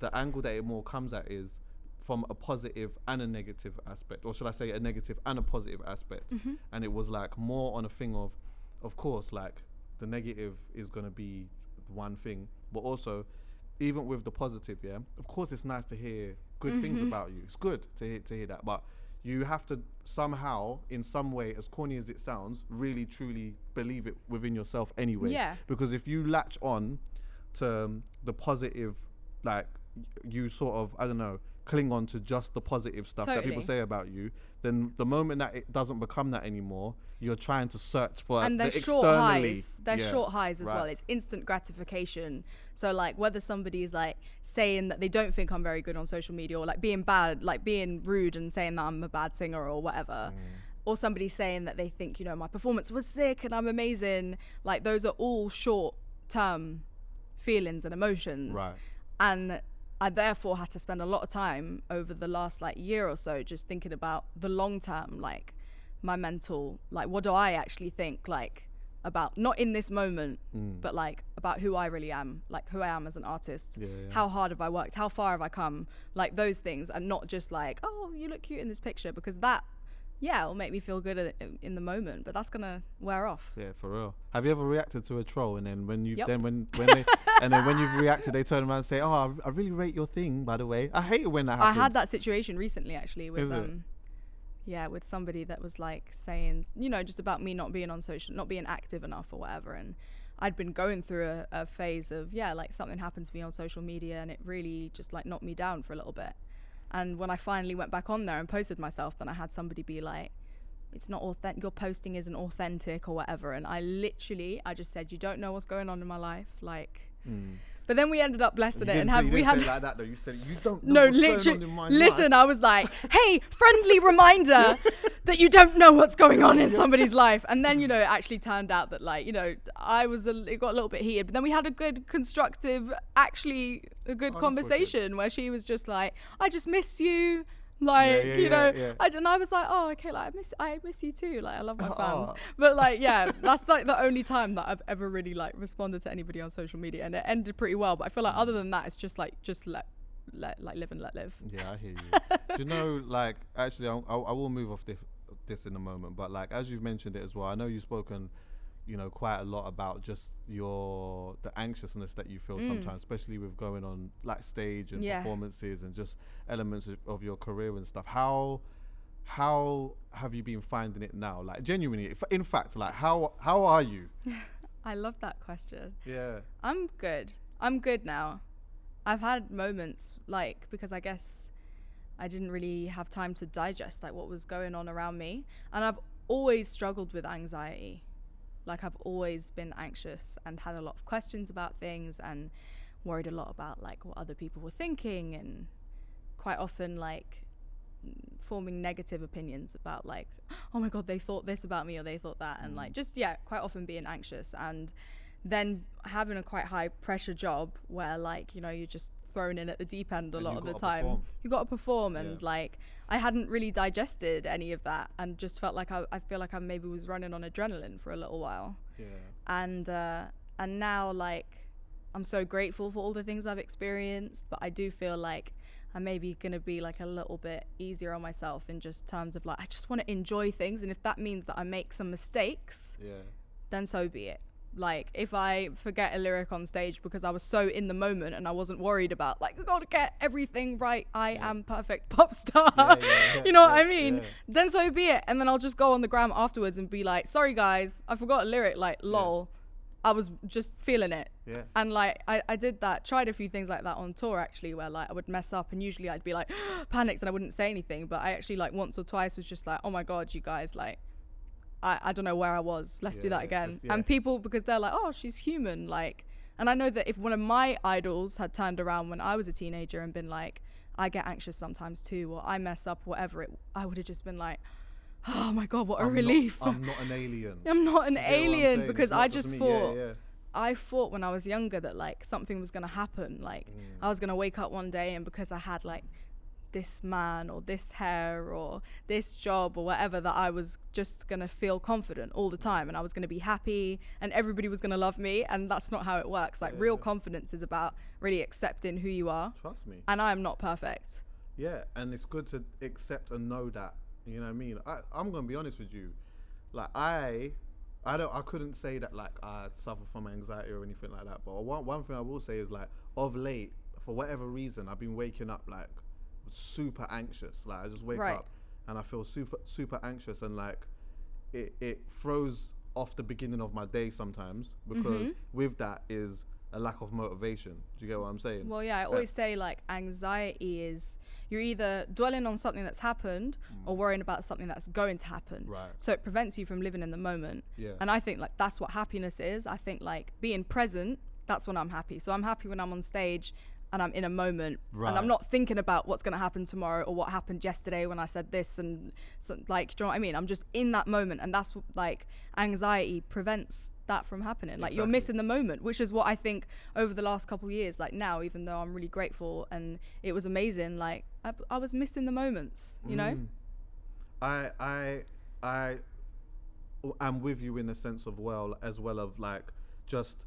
the angle that it more comes at is from a positive and a negative aspect, or should I say a negative and a positive aspect. And it was like more on a thing of course, like the negative is going to be one thing, but also even with the positive, of course it's nice to hear good things about you. It's good to hear that, but you have to somehow, in some way, as corny as it sounds, really truly believe it within yourself anyway. Yeah. Because if you latch on to the positive, like you sort of, I don't know, cling on to just the positive stuff that people say about you, then the moment that it doesn't become that anymore, you're trying to search for and the they're short highs. They're short highs as well. It's instant gratification. So like whether somebody's like saying that they don't think I'm very good on social media, or like being bad, like being rude and saying that I'm a bad singer or whatever, or somebody saying that they think, you know, my performance was sick and I'm amazing, like those are all short term feelings and emotions. Right. And I therefore had to spend a lot of time over the last like year or so just thinking about the long term, like my mental, like what do I actually think, like about, not in this moment, but like about who I really am, like who I am as an artist. How hard have I worked? How far have I come? Like those things, and not just like, oh, you look cute in this picture, because that yeah, it'll make me feel good in the moment, but that's gonna wear off. Yeah, for real. Have you ever reacted to a troll and then when you Yep. then when they and then when you've reacted, they turn around and say, "Oh, I really rate your thing, by the way." I hate it when that happens. I had that situation recently, actually, with Is it? yeah, with somebody that was like saying, you know, just about me not being on social, not being active enough or whatever, and I'd been going through a phase of, yeah, like something happened to me on social media and it really just like knocked me down for a little bit. And when I finally went back on there and posted myself, then I had somebody be like, it's not authentic, your posting isn't authentic or whatever. And I just said, you don't know what's going on in my life. Like, but then we ended up blessing it and we had say it like that though. You said you don't know what's going on in my listen, life. I was like, hey, friendly reminder that you don't know what's going on in somebody's life. And then, you know, it actually turned out that, like, you know, it got a little bit heated, but then we had a good constructive, actually a good conversation where she was just like, I just miss you. Like, you know, and I was like, oh, okay, like I miss you too. Like, I love my fans. But like, yeah, that's like the only time that I've ever really like responded to anybody on social media, and it ended pretty well. But I feel like other than that, it's just like, let live and let live. Yeah, I hear you. Do you know, like, actually, I will move off this in a moment, but like, as you've mentioned it as well, I know you've spoken, you know, quite a lot about just the anxiousness that you feel sometimes, especially with going on like stage and performances and just elements of your career and stuff. How have you been finding it now? Like, genuinely, in fact, like, how are you? I love that question. Yeah. I'm good now. I've had moments, like, because I guess I didn't really have time to digest like what was going on around me, and I've always struggled with anxiety. Like, I've always been anxious and had a lot of questions about things and worried a lot about like what other people were thinking, and quite often like forming negative opinions about like, oh my God, they thought this about me or they thought that. And like, just, yeah, quite often being anxious, and then having a quite high pressure job where like, you know, you're just thrown in at the deep end a lot of the time. You got to perform, and like, I hadn't really digested any of that, and just felt like I feel like I maybe was running on adrenaline for a little while. Yeah. And now, like, I'm so grateful for all the things I've experienced, but I do feel like I'm maybe gonna be like a little bit easier on myself in just terms of like, I just want to enjoy things, and if that means that I make some mistakes, then so be it. Like, if I forget a lyric on stage because I was so in the moment and I wasn't worried about like, I gotta get everything right, I am perfect pop star, you know what I mean? Then so be it. And then I'll just go on the gram afterwards and be like, sorry guys, I forgot a lyric, like, lol. I was just feeling it. And like, I did that, tried a few things like that on tour actually, where like I would mess up and usually I'd be like panicked and I wouldn't say anything, but I actually like once or twice was just like, oh my God, you guys, like, I don't know where I was. Let's do that again. And people, because they're like, oh, she's human. Like, and I know that if one of my idols had turned around when I was a teenager and been like, I get anxious sometimes too, or I mess up, whatever, I would have just been like, oh my God, what a relief. I'm not an alien. I'm not an alien, because I just thought, I thought when I was younger that like something was going to happen. Like I was going to wake up one day, and because I had like this man or this hair or this job or whatever, that I was just gonna feel confident all the time, and I was gonna be happy and everybody was gonna love me. And that's not how it works. Like, real confidence is about really accepting who you are. Trust me. And I'm not perfect. Yeah, and it's good to accept and know that. You know what I mean? I'm gonna be honest with you. Like, I couldn't say that like I suffer from anxiety or anything like that. But one thing I will say is, like, of late, for whatever reason, I've been waking up like super anxious. Like, I just wake up and I feel super anxious, and like it throws off the beginning of my day sometimes, because with that is a lack of motivation. Do you get what I'm saying? Well, yeah, I always say like anxiety is, you're either dwelling on something that's happened or worrying about something that's going to happen. So it prevents you from living in the moment. And I think like that's what happiness is. I think like being present, that's when I'm happy. So I'm happy when I'm on stage and I'm in a moment, and I'm not thinking about what's going to happen tomorrow or what happened yesterday when I said this, and so, like, do you know what I mean? I'm just in that moment, and that's like, anxiety prevents that from happening. Like, you're missing the moment, which is what I think over the last couple of years, like now, even though I'm really grateful and it was amazing, like I was missing the moments, you know? I am with you in the sense of, well, as well of like, just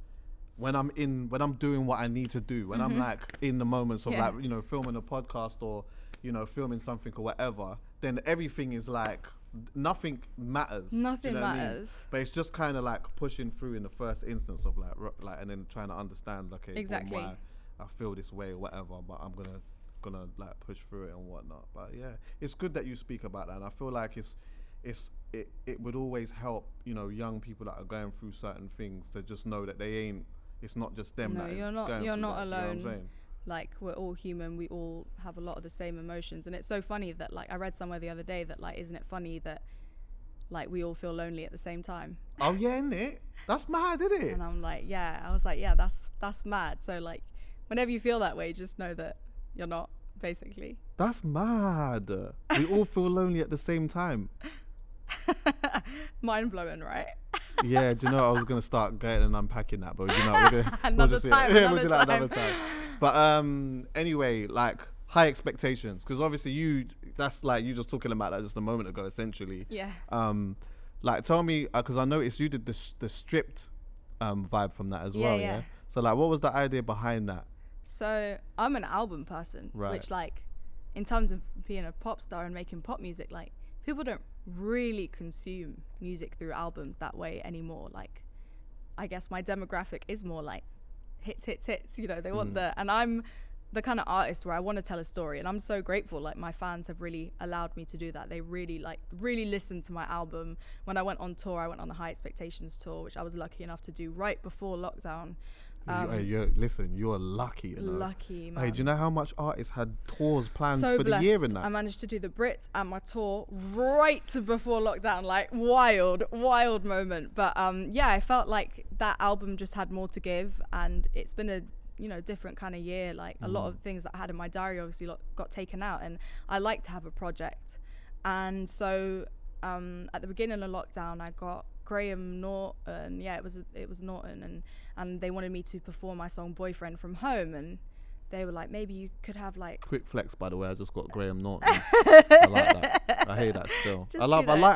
when I'm doing what I need to do, when I'm like in the moments of like, you know, filming a podcast or, you know, filming something or whatever, then everything is like nothing matters. Nothing do you know what I mean? matters. But it's just kind of like pushing through in the first instance of like, and then trying to understand, okay, Exactly. why I feel this way or whatever, but I'm gonna like push through it and whatnot. But yeah, it's good that you speak about that, and I feel like it would always help, you know, young people that are going through certain things to just know that it's not just them. No, that you're is not. going You're through not that, do you know what I'm alone. saying? Like, we're all human. We all have a lot of the same emotions, and it's so funny that, like, I read somewhere the other day that, like, isn't it funny that, like, we all feel lonely at the same time? Oh yeah, innit? That's mad, isn't it? And I'm like, yeah. I was like, yeah, that's mad. So, like, whenever you feel that way, just know that you're not, basically. That's mad. We all feel lonely at the same time. Mind blowing, right? Yeah, do you know, I was going to start going and unpacking that, but you know, we'll do Another that another time. time. But anyway, like, high expectations, because obviously that's like you just talking about that just a moment ago, essentially. Yeah. Like, tell me, because I noticed you did the stripped vibe from that as well, yeah? So, like, what was the idea behind that? So, I'm an album person, Right. which, like, in terms of being a pop star and making pop music, like, people don't really consume music through albums that way anymore. Like, I guess my demographic is more like hits, you know, they want and I'm the kind of artist where I want to tell a story, and I'm so grateful, like, my fans have really allowed me to do that. They really listened to my album. When I went on tour, I went on the High Expectations tour, which I was lucky enough to do right before lockdown. Listen, you're lucky, you know. Lucky, man. Hey, do you know how much artists had tours planned So for blessed. the year and that? I managed to do the Brits and my tour right before lockdown. Like, wild moment. But yeah, I felt like that album just had more to give, and it's been a, you know, different kind of year. Like, a lot of things that I had in my diary obviously got taken out, and I like to have a project. And so at the beginning of lockdown, I got Graham Norton. Yeah, it was Norton, and they wanted me to perform my song Boyfriend from home, and they were like, maybe you could have, like, Quick flex, by the way, I just got Graham Norton. I like that. I hear that still. Just, I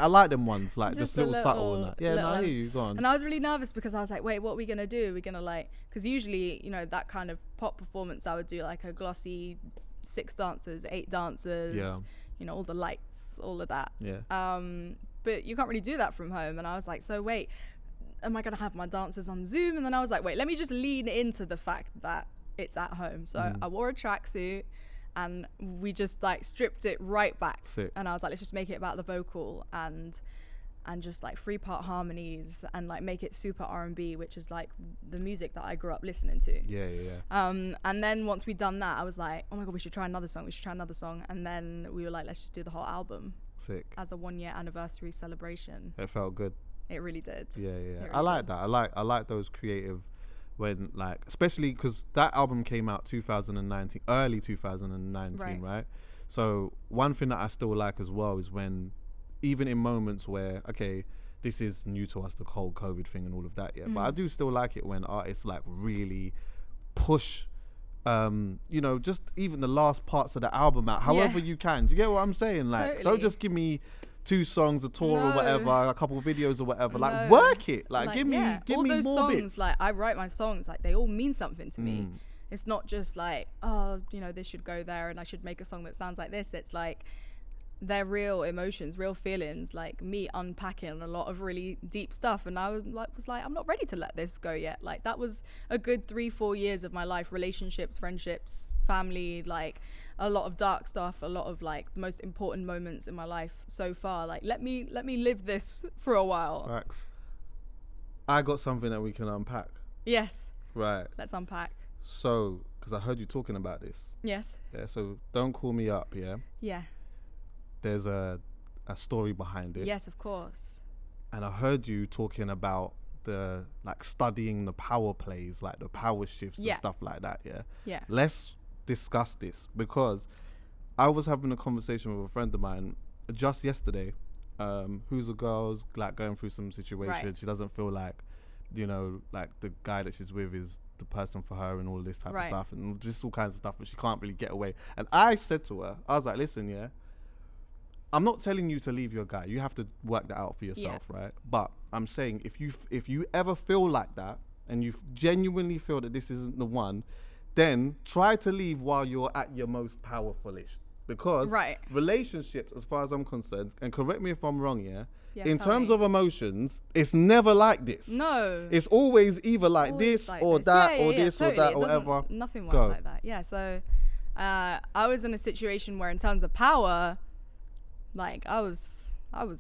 like them ones, like just a little subtle and that. Yeah, no, I little hear you, go on. And I was really nervous because I was like, wait, what are we gonna do? We're gonna, like, because usually, you know, that kind of pop performance, I would do like a glossy 6 dancers, 8 dancers, you know, all the lights, all of that. Yeah. But you can't really do that from home. And I was like, so wait, am I gonna have my dancers on Zoom? And then I was like, wait, let me just lean into the fact that it's at home. So I wore a tracksuit, and we just, like, stripped it right back. Sick. And I was like, let's just make it about the vocal and just, like, 3-part harmonies, and, like, make it super R&B, which is, like, the music that I grew up listening to. Yeah. And then once we'd done that, I was like, oh my god, we should try another song. And then we were like, let's just do the whole album. Sick. As a 1-year anniversary celebration. It felt good. It really did. Yeah. Really I like that. I like those creative, when, like, especially because that album came out 2019, early 2019, right? So one thing that I still like as well is when, even in moments where, okay, this is new to us, the whole COVID thing and all of that, but I do still like it when artists, like, really push, you know, just even the last parts of the album out, however you can. Do you get what I'm saying? Like, Totally. don't just give me 2 songs, a tour or whatever, a couple of videos or whatever. No. Like, work it. Like, give me all those more songs, bits. like, I write my songs, like, they all mean something to me. It's not just like, oh, you know, this should go there and I should make a song that sounds like this. It's like, they're real emotions, real feelings, like me unpacking a lot of really deep stuff. And I was like, I'm not ready to let this go yet. Like, that was a good 3-4 years of my life, relationships, friendships, family, like, a lot of dark stuff, a lot of, like, the most important moments in my life so far. Like, let me live this for a while. Facts. I got something that we can unpack. Yes. Right. Let's unpack. So, because I heard you talking about this. Yes. Yeah, so Don't Call Me Up, yeah? Yeah. There's a story behind it. Yes, of course. And I heard you talking about the, like, studying the power plays, like the power shifts and stuff like that, yeah? Yeah. Let's discuss this, because I was having a conversation with a friend of mine just yesterday, who's a girl's, like, going through some situation. Right. She doesn't feel like, you know, like, the guy that she's with is the person for her and all this type of stuff and just all kinds of stuff, but she can't really get away. And I said to her, I was like, listen, yeah, I'm not telling you to leave your guy. You have to work that out for yourself, right? But I'm saying, if you ever feel like that and you genuinely feel that this isn't the one, then try to leave while you're at your most powerfulish. because Right. relationships, as far as I'm concerned, and correct me if I'm wrong, yeah. Yeah, in tell terms me. of emotions, it's never like this. No. It's always either like Always this like or this. that Yeah, or yeah, this totally. or that It or doesn't- whatever. Nothing works Go. like that. Yeah. So I was in a situation where, in terms of power, like I was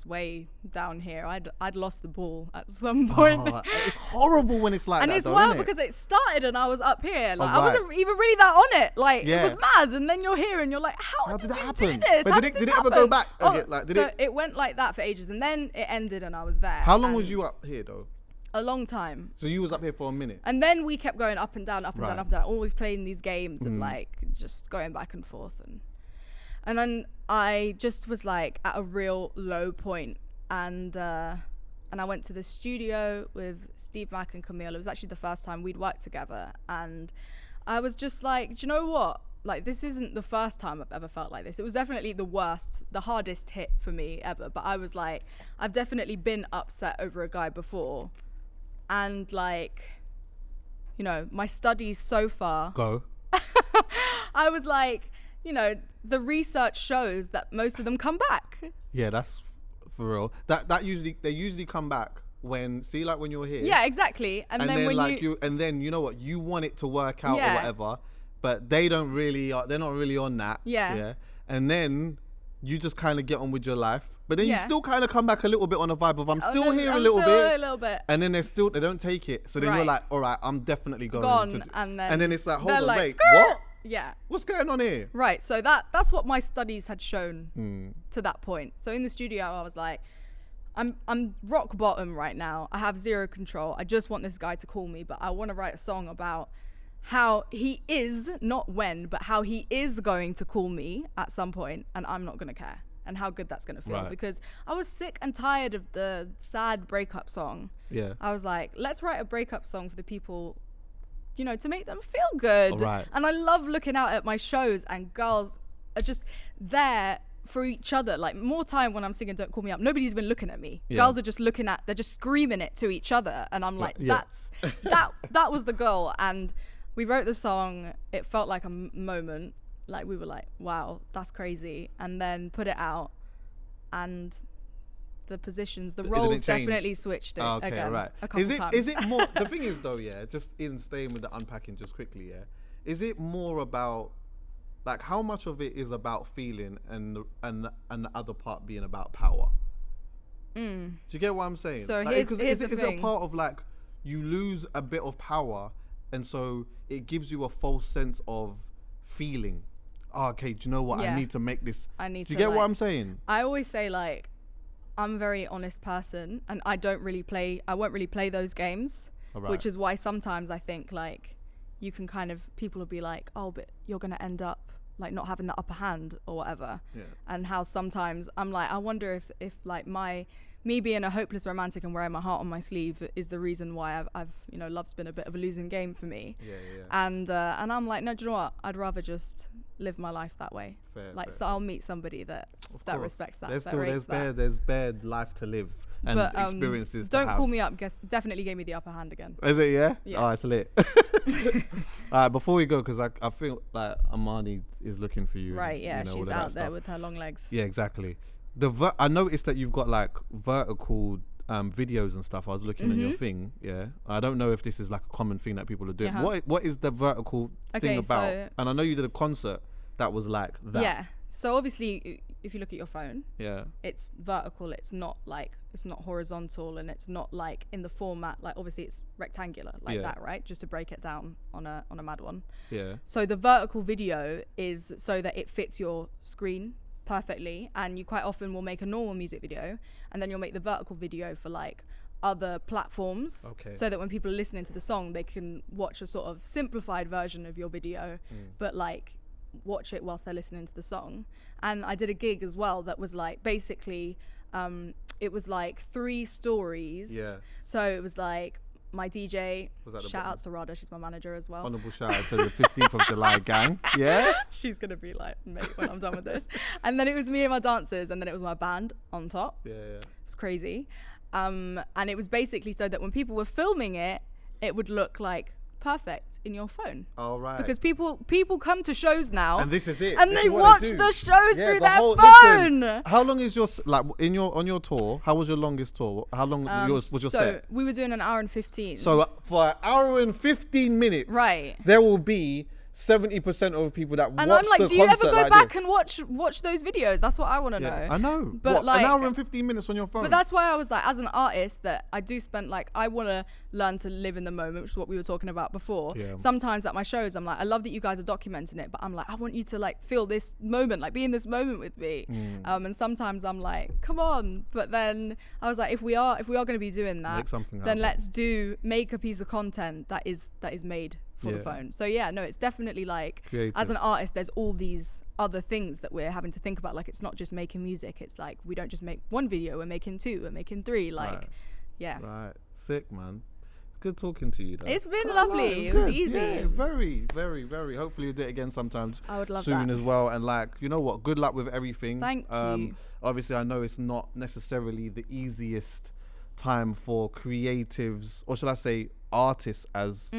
way down here. I'd lost the ball at some point. Oh, it's horrible when it's like And that, it's though, wild innit? because it started and I was up here. Like Oh, I wasn't right. even really that on it. Like Yeah. it was mad. And then you're here and you're like, how did that you happen? do this? But How did this it ever go happen? back again? Like, did so it- it went like that for ages, and then it ended and I was there. How long and was you up here though? A long time. So you was up here for a minute. And then we kept going up and down, up and Right. down, up and down, always playing these games of like just going back and forth. And then I just was like at a real low point. And I went to the studio with Steve Mack and Camille. It was actually the first time we'd worked together. And I was just like, do you know what? Like, this isn't the first time I've ever felt like this. It was definitely the worst, the hardest hit for me ever. But I was like, I've definitely been upset over a guy before. And like, you know, my studies so far, Go. I was like, you know, the research shows that most of them come back. Yeah, that's for real. They usually come back when when you're here. Yeah, exactly. And then when like and then you know what, you want it to work out Yeah. or whatever, but they don't really. They're not really on that. Yeah. Yeah. And then you just kind of get on with your life, but then you Yeah. still kind of come back a little bit on a vibe of I'm still no, here I'm a little still bit. a little bit. And then they don't take it. So then you're Right. like, all right, I'm definitely going. Gone, and then it's like, hold they're on, like, wait, "Skirt!" what? Yeah. What's going on here? Right. So that's what my studies had shown to that point. So in the studio, I was like, I'm rock bottom right now. I have zero control. I just want this guy to call me, but I want to write a song about how he is, not when, but how he is going to call me at some point, and I'm not going to care, and how good that's going to feel. Right. Because I was sick and tired of the sad breakup song. Yeah. I was like, let's write a breakup song for the people, you know, to make them feel good. Right. And I love looking out at my shows and girls are just there for each other. Like, more time when I'm singing Don't Call Me Up, nobody's been looking at me. Yeah. Girls are just they're just screaming it to each other. And I'm like, Yeah. that was the goal. And we wrote the song. It felt like a moment. Like, we were like, wow, that's crazy. And then put it out, and the positions, the Did it roles change? definitely switched it Okay, again right. a couple times. Is it more? The thing is, though, yeah. Just in staying with the unpacking, just quickly, yeah. Is it more about, like, how much of it is about feeling and the other part being about power? Do you get what I'm saying? So like, here's is the it a thing. part of like you lose a bit of power, and so it gives you a false sense of feeling? Oh, okay, do you know what? Yeah. I need to make this. I need Do you to, get what like- I'm saying? I always say, like, I'm a very honest person, and I won't really play those games, Alright. which is why sometimes I think, like, you can kind of, people will be like, oh, but you're going to end up, like, not having the upper hand or whatever. Yeah. And how sometimes I'm like, I wonder if like, me being a hopeless romantic and wearing my heart on my sleeve is the reason why I've you know, love's been a bit of a losing game for me. Yeah. And I'm like, no, do you know what? I'd rather just live my life that way. Fair, Like, fair, so I'll meet somebody that course. respects that. There's that still rates that. there's bad life to live and But, experiences to Don't have. Call Me Up definitely gave me the upper hand again. Is it? Yeah. Yeah. Oh, it's lit. All right, before we go, because I feel like Amani is looking for you. Right, yeah, you know, all she's of that out there stuff. with her long legs. Yeah, exactly. I noticed that you've got like vertical videos and stuff. I was looking on your thing. Yeah, I don't know if this is like a common thing that people are doing. Yeah. What is the vertical thing Okay, about? so- And I know you did a concert that was like that. Yeah. So obviously, if you look at your phone, Yeah. it's vertical. It's not horizontal, and it's not like in the format. Like, obviously it's rectangular like Yeah. that, right? Just to break it down on a mad one. Yeah. So the vertical video is so that it fits your screen perfectly, and you quite often will make a normal music video, and then you'll make the vertical video for like other platforms, Okay. so that when people are listening to the song, they can watch a sort of simplified version of your video, but like watch it whilst they're listening to the song. And I did a gig as well that was like basically it was like 3 stories. Yeah. So it was like my DJ, Was that the shout bottom? out Sarada, she's my manager as well. Honorable shout out to the 15th of July gang. Yeah. She's gonna be like, mate, when I'm done with this. And then it was me and my dancers, and then it was my band on top. Yeah. It was crazy. And it was basically so that when people were filming it, it would look like perfect in your phone. All right. Because people come to shows now, and this is it. and This they is what watch do. the shows through their Listen, phone. how long is your on your tour? How was your longest tour? How long was your so set? we were doing an hour and 15. So for an hour and 15 minutes, right, there will be 70% of people that and watch I'm like, the do you ever concert go like back this. and watch those videos? That's what I want to know. I know. But what, like, an hour and 15 minutes on your phone. But that's why I was like, as an artist, that I do spend like, I want to learn to live in the moment, which is what we were talking about before. Yeah. Sometimes at my shows, I'm like, I love that you guys are documenting it, but I'm like, I want you to like feel this moment, like be in this moment with me. And sometimes I'm like, come on. But then I was like, if we are going to be doing that, then let's make a piece of content that is made for the phone. So yeah, no, it's definitely like, creative. As an artist, there's all these other things that we're having to think about. Like, it's not just making music. It's like, we don't just make one video, we're making 2, we're making 3. Like, right. Yeah. Right. Sick, man. Good talking to you, though. It's been lovely. It was easy. Yeah, very, very, very. Hopefully you do it again sometimes. I would love soon that. as well. And like, you know what? Good luck with everything. Thank you. Obviously, I know it's not necessarily the easiest time for creatives, or shall I say artists, as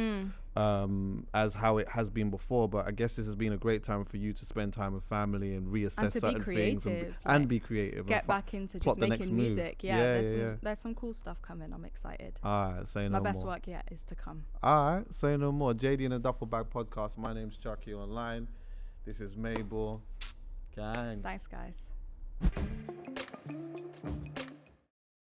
how it has been before, but I guess this has been a great time for you to spend time with family and reassess certain things and be creative, get back into just making music. There's some cool stuff coming. I'm excited. Alright, say no more. My best work yet is to come. Alright, say no more. JD and the Duffle Bag Podcast. My name's Chuckie Online. This is Mabel. Gang. Thanks, guys.